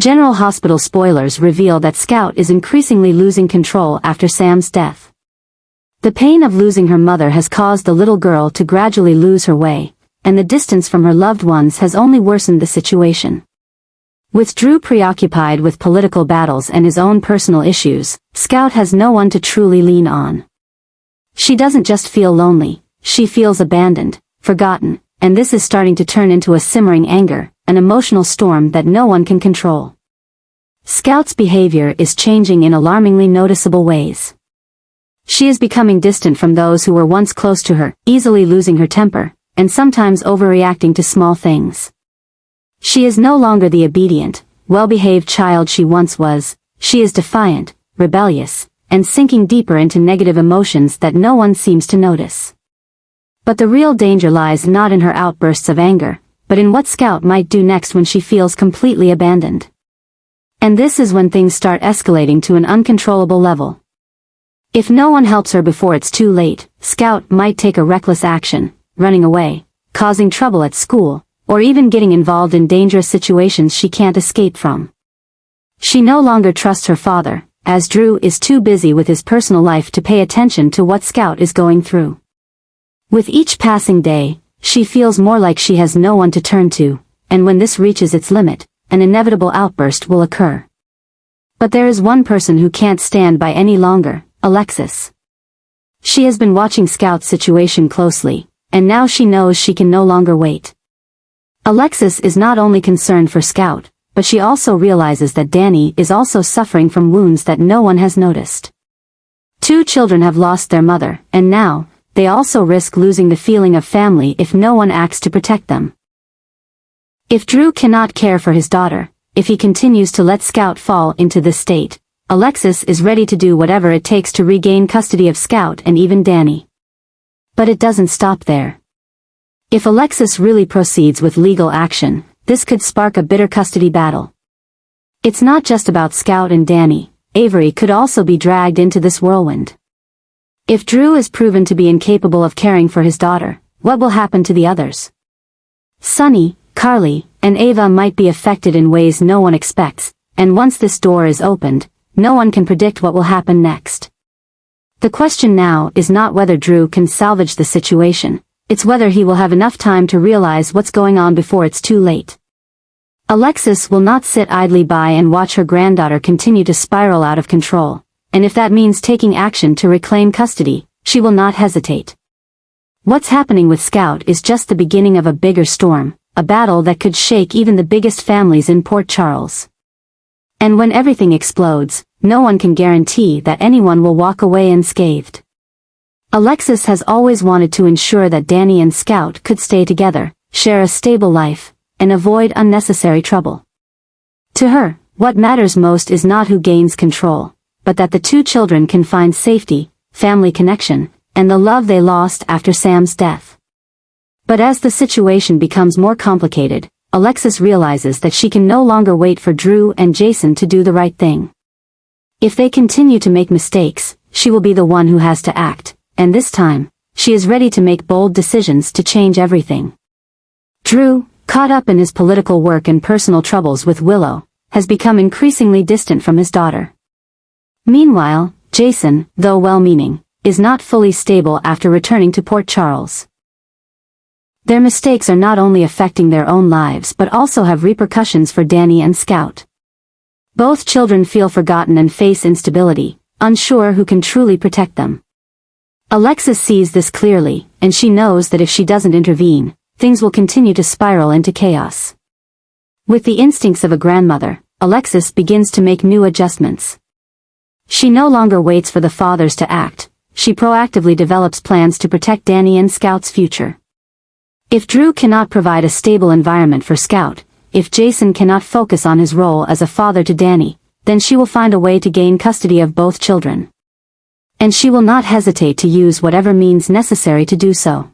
General Hospital spoilers reveal that Scout is increasingly losing control after Sam's death. The pain of losing her mother has caused the little girl to gradually lose her way, and the distance from her loved ones has only worsened the situation. With Drew preoccupied with political battles and his own personal issues, Scout has no one to truly lean on. She doesn't just feel lonely, she feels abandoned, forgotten, and this is starting to turn into a simmering anger, an emotional storm that no one can control. Scout's behavior is changing in alarmingly noticeable ways. She is becoming distant from those who were once close to her, easily losing her temper, and sometimes overreacting to small things. She is no longer the obedient, well-behaved child she once was. She is defiant, rebellious, and sinking deeper into negative emotions that no one seems to notice. But the real danger lies not in her outbursts of anger, but in what Scout might do next when she feels completely abandoned. And this is when things start escalating to an uncontrollable level. If no one helps her before it's too late, Scout might take a reckless action, running away, causing trouble at school, or even getting involved in dangerous situations she can't escape from. She no longer trusts her father, as Drew is too busy with his personal life to pay attention to what Scout is going through. With each passing day, she feels more like she has no one to turn to, and when this reaches its limit, an inevitable outburst will occur. But there is one person who can't stand by any longer, Alexis. She has been watching Scout's situation closely, and now she knows she can no longer wait. Alexis is not only concerned for Scout, but she also realizes that Danny is also suffering from wounds that no one has noticed. 2 children have lost their mother, and now, they also risk losing the feeling of family if no one acts to protect them. If Drew cannot care for his daughter, if he continues to let Scout fall into this state, Alexis is ready to do whatever it takes to regain custody of Scout and even Danny. But it doesn't stop there. If Alexis really proceeds with legal action, this could spark a bitter custody battle. It's not just about Scout and Danny, Avery could also be dragged into this whirlwind. If Drew is proven to be incapable of caring for his daughter, what will happen to the others? Sunny, Carly, and Ava might be affected in ways no one expects, and once this door is opened, no one can predict what will happen next. The question now is not whether Drew can salvage the situation, it's whether he will have enough time to realize what's going on before it's too late. Alexis will not sit idly by and watch her granddaughter continue to spiral out of control, and if that means taking action to reclaim custody, she will not hesitate. What's happening with Scout is just the beginning of a bigger storm, a battle that could shake even the biggest families in Port Charles. And when everything explodes, no one can guarantee that anyone will walk away unscathed. Alexis has always wanted to ensure that Danny and Scout could stay together, share a stable life, and avoid unnecessary trouble. To her, what matters most is not who gains control, but that the 2 children can find safety, family connection, and the love they lost after Sam's death. But as the situation becomes more complicated, Alexis realizes that she can no longer wait for Drew and Jason to do the right thing. If they continue to make mistakes, she will be the one who has to act, and this time, she is ready to make bold decisions to change everything. Drew, caught up in his political work and personal troubles with Willow, has become increasingly distant from his daughter. Meanwhile, Jason, though well-meaning, is not fully stable after returning to Port Charles. Their mistakes are not only affecting their own lives but also have repercussions for Danny and Scout. Both children feel forgotten and face instability, unsure who can truly protect them. Alexis sees this clearly, and she knows that if she doesn't intervene, things will continue to spiral into chaos. With the instincts of a grandmother, Alexis begins to make new adjustments. She no longer waits for the fathers to act, she proactively develops plans to protect Danny and Scout's future. If Drew cannot provide a stable environment for Scout, if Jason cannot focus on his role as a father to Danny, then she will find a way to gain custody of both children. And she will not hesitate to use whatever means necessary to do so.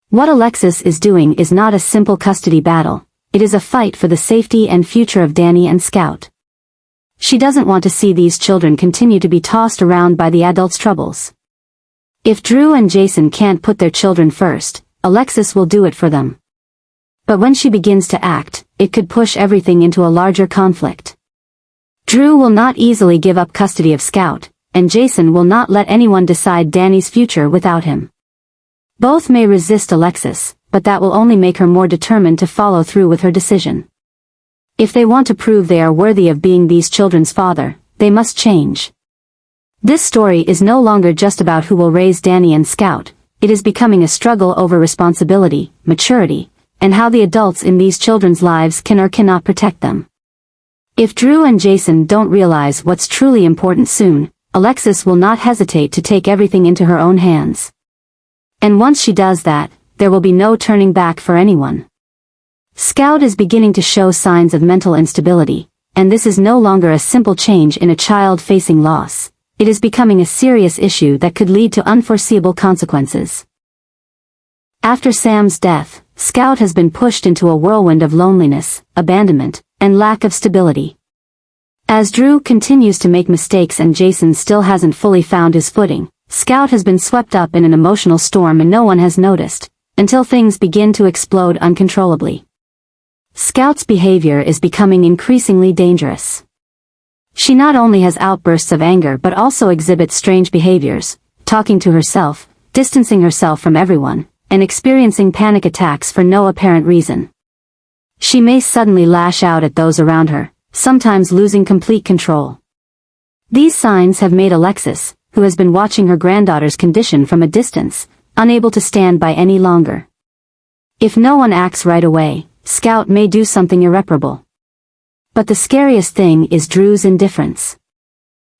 What Alexis is doing is not a simple custody battle, it is a fight for the safety and future of Danny and Scout. She doesn't want to see these children continue to be tossed around by the adults' troubles. If Drew and Jason can't put their children first, Alexis will do it for them. But when she begins to act, it could push everything into a larger conflict. Drew will not easily give up custody of Scout, and Jason will not let anyone decide Danny's future without him. Both may resist Alexis, but that will only make her more determined to follow through with her decision. If they want to prove they are worthy of being these children's father, they must change. This story is no longer just about who will raise Danny and Scout, it is becoming a struggle over responsibility, maturity, and how the adults in these children's lives can or cannot protect them. If Drew and Jason don't realize what's truly important soon, Alexis will not hesitate to take everything into her own hands. And once she does that, there will be no turning back for anyone. Scout is beginning to show signs of mental instability, and this is no longer a simple change in a child facing loss. It is becoming a serious issue that could lead to unforeseeable consequences. After Sam's death, Scout has been pushed into a whirlwind of loneliness, abandonment, and lack of stability. As Drew continues to make mistakes and Jason still hasn't fully found his footing, Scout has been swept up in an emotional storm and no one has noticed, until things begin to explode uncontrollably. Scout's behavior is becoming increasingly dangerous. She not only has outbursts of anger but also exhibits strange behaviors, talking to herself, distancing herself from everyone, and experiencing panic attacks for no apparent reason. She may suddenly lash out at those around her, sometimes losing complete control. These signs have made Alexis, who has been watching her granddaughter's condition from a distance, unable to stand by any longer. If no one acts right away, Scout may do something irreparable. But the scariest thing is Drew's indifference.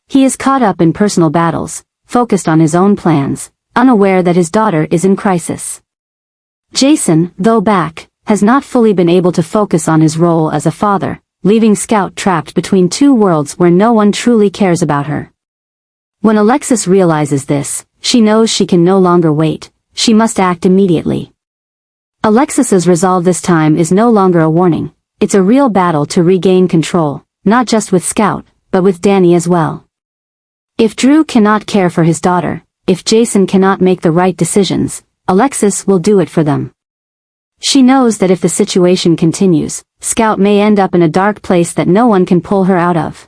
He is caught up in personal battles, focused on his own plans, unaware that his daughter is in crisis. Jason, though back, has not fully been able to focus on his role as a father, leaving Scout trapped between two worlds where no one truly cares about her. When Alexis realizes this, she knows she can no longer wait, she must act immediately. Alexis's resolve this time is no longer a warning. It's a real battle to regain control, not just with Scout, but with Danny as well. If Drew cannot care for his daughter, if Jason cannot make the right decisions, Alexis will do it for them. She knows that if the situation continues, Scout may end up in a dark place that no one can pull her out of.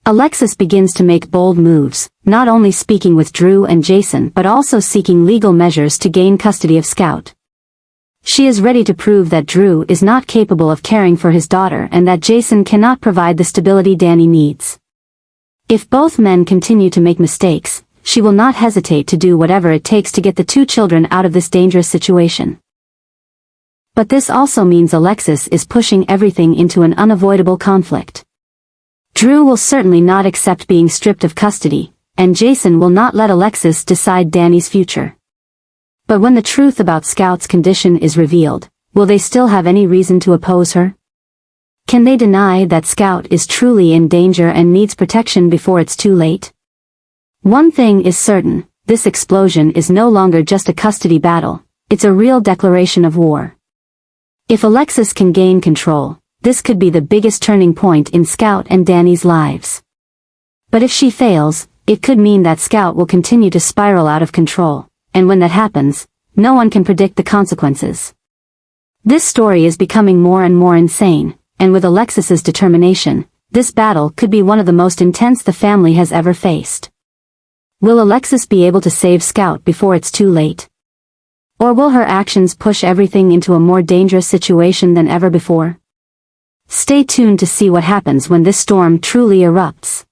Alexis begins to make bold moves, not only speaking with Drew and Jason but also seeking legal measures to gain custody of Scout. She is ready to prove that Drew is not capable of caring for his daughter and that Jason cannot provide the stability Danny needs. If both men continue to make mistakes, she will not hesitate to do whatever it takes to get the two children out of this dangerous situation. But this also means Alexis is pushing everything into an unavoidable conflict. Drew will certainly not accept being stripped of custody, and Jason will not let Alexis decide Danny's future. But when the truth about Scout's condition is revealed, will they still have any reason to oppose her? Can they deny that Scout is truly in danger and needs protection before it's too late? One thing is certain, this explosion is no longer just a custody battle, it's a real declaration of war. If Alexis can gain control, this could be the biggest turning point in Scout and Danny's lives. But if she fails, it could mean that Scout will continue to spiral out of control. And when that happens, no one can predict the consequences. This story is becoming more and more insane, and with Alexis's determination, this battle could be one of the most intense the family has ever faced. Will Alexis be able to save Scout before it's too late? Or will her actions push everything into a more dangerous situation than ever before? Stay tuned to see what happens when this storm truly erupts.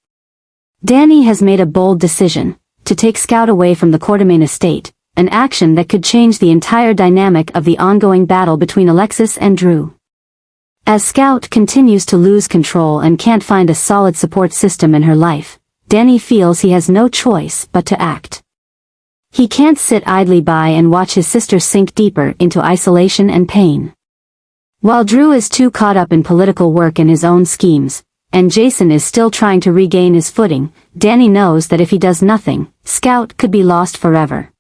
Danny has made a bold decision to take Scout away from the Quartermain estate, an action that could change the entire dynamic of the ongoing battle between Alexis and Drew. As Scout continues to lose control and can't find a solid support system in her life, Danny feels he has no choice but to act. He can't sit idly by and watch his sister sink deeper into isolation and pain. While Drew is too caught up in political work and his own schemes, and Jason is still trying to regain his footing, Danny knows that if he does nothing, Scout could be lost forever.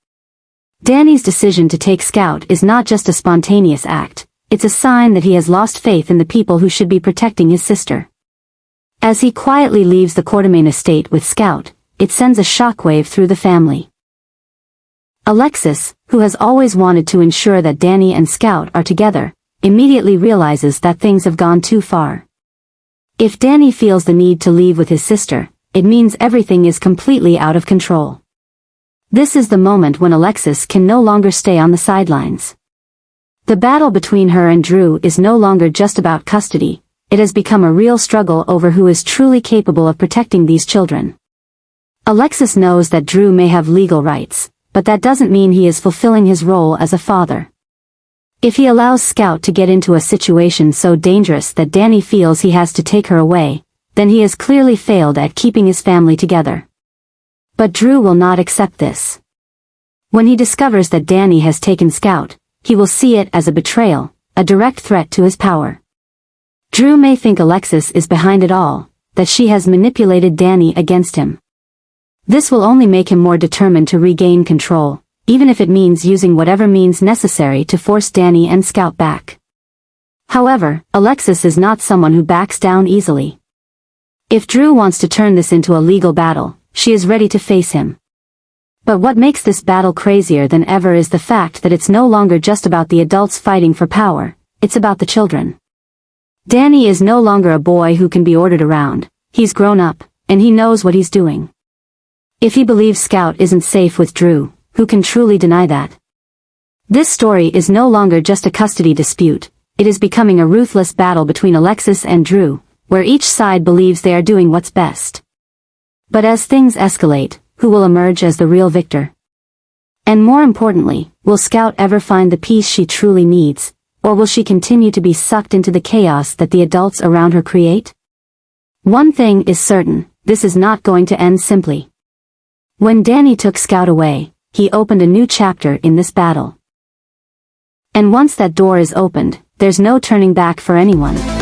Danny's decision to take Scout is not just a spontaneous act, it's a sign that he has lost faith in the people who should be protecting his sister. As he quietly leaves the Quartermain estate with Scout, it sends a shockwave through the family. Alexis, who has always wanted to ensure that Danny and Scout are together, immediately realizes that things have gone too far. If Danny feels the need to leave with his sister, it means everything is completely out of control. This is the moment when Alexis can no longer stay on the sidelines. The battle between her and Drew is no longer just about custody, it has become a real struggle over who is truly capable of protecting these children. Alexis knows that Drew may have legal rights, but that doesn't mean he is fulfilling his role as a father. If he allows Scout to get into a situation so dangerous that Danny feels he has to take her away, then he has clearly failed at keeping his family together. But Drew will not accept this. When he discovers that Danny has taken Scout, he will see it as a betrayal, a direct threat to his power. Drew may think Alexis is behind it all, that she has manipulated Danny against him. This will only make him more determined to regain control, even if it means using whatever means necessary to force Danny and Scout back. However, Alexis is not someone who backs down easily. If Drew wants to turn this into a legal battle, she is ready to face him. But what makes this battle crazier than ever is the fact that it's no longer just about the adults fighting for power, it's about the children. Danny is no longer a boy who can be ordered around, he's grown up, and he knows what he's doing. If he believes Scout isn't safe with Drew, who can truly deny that? This story is no longer just a custody dispute, it is becoming a ruthless battle between Alexis and Drew, where each side believes they are doing what's best. But as things escalate, who will emerge as the real victor? And more importantly, will Scout ever find the peace she truly needs, or will she continue to be sucked into the chaos that the adults around her create? One thing is certain, this is not going to end simply. When Danny took Scout away, he opened a new chapter in this battle. And once that door is opened, there's no turning back for anyone.